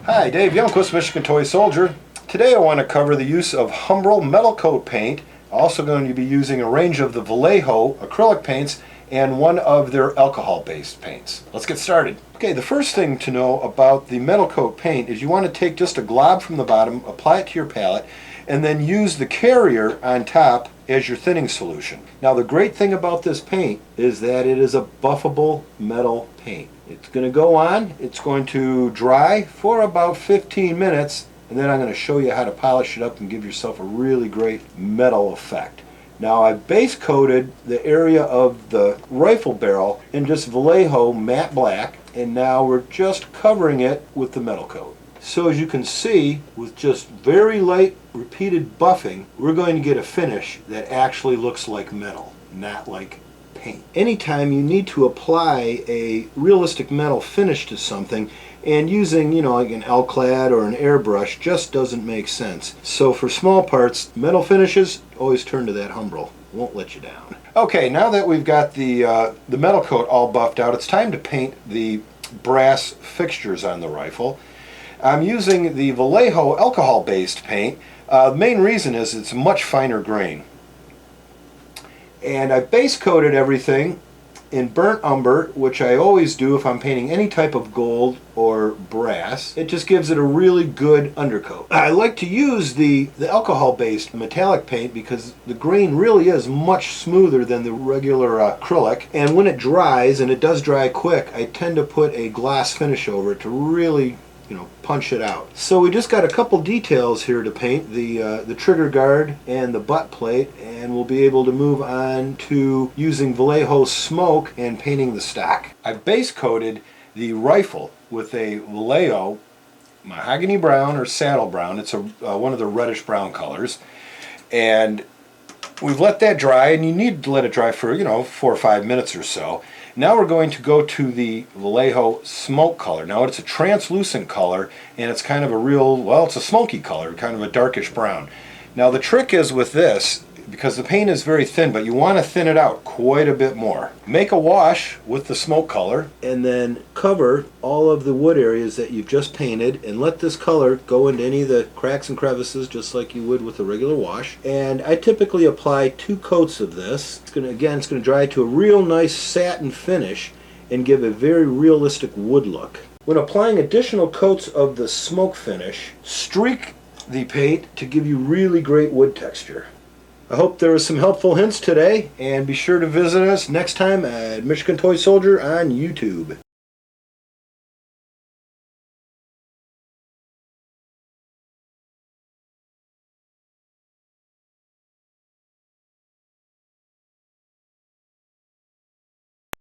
Hi, Dave Youngquist, Michigan Toy Soldier. Today I want to cover the use of Humbrol metal coat paint. Also going to be using a range of the Vallejo acrylic paints and one of their alcohol-based paints. Let's get started. Okay, the first thing to know about the metal coat paint is you want to take just a glob from the bottom, apply it to your palette, and then use the carrier on top as your thinning solution. Now the great thing about this paint is that it is a buffable metal paint. It's going to go on, it's going to dry for about 15 minutes, and then I'm going to show you how to polish it up and give yourself a really great metal effect. Now I've base coated the area of the rifle barrel in just Vallejo matte black, and now we're just covering it with the metal coat. So as you can see, with just very light repeated buffing, we're going to get a finish that actually looks like metal, not like paint. Anytime you need to apply a realistic metal finish to something, and using, like an L-clad or an airbrush just doesn't make sense. So for small parts, metal finishes, always turn to that Humbrol. Won't let you down. Okay, now that we've got the metal coat all buffed out, it's time to paint the brass fixtures on the rifle. I'm using the Vallejo alcohol-based paint. The main reason is it's much finer grain. And I base coated everything in burnt umber, which I always do if I'm painting any type of gold or brass. It just gives it a really good undercoat. I like to use the alcohol-based metallic paint because the grain really is much smoother than the regular acrylic. And when it dries, and it does dry quick, I tend to put a gloss finish over it to really punch it out. So we just got a couple details here to paint, the trigger guard and the butt plate, and we'll be able to move on to using Vallejo smoke and painting the stock. I've base coated the rifle with a Vallejo mahogany brown or saddle brown. It's one of the reddish brown colors, and we've let that dry, and you need to let it dry for 4 or 5 minutes or so. Now we're going to go to the Vallejo smoke color. Now it's a translucent color, and it's kind of it's a smoky color, kind of a darkish brown. Now the trick is with this, because the paint is very thin, but you want to thin it out quite a bit more. Make a wash with the smoke color, and then cover all of the wood areas that you've just painted, and let this color go into any of the cracks and crevices just like you would with a regular wash. And I typically apply 2 coats of this. It's going to dry to a real nice satin finish and give a very realistic wood look. When applying additional coats of the smoke finish, streak the paint to give you really great wood texture. I hope there were some helpful hints today, and be sure to visit us next time at Michigan Toy Soldier on YouTube.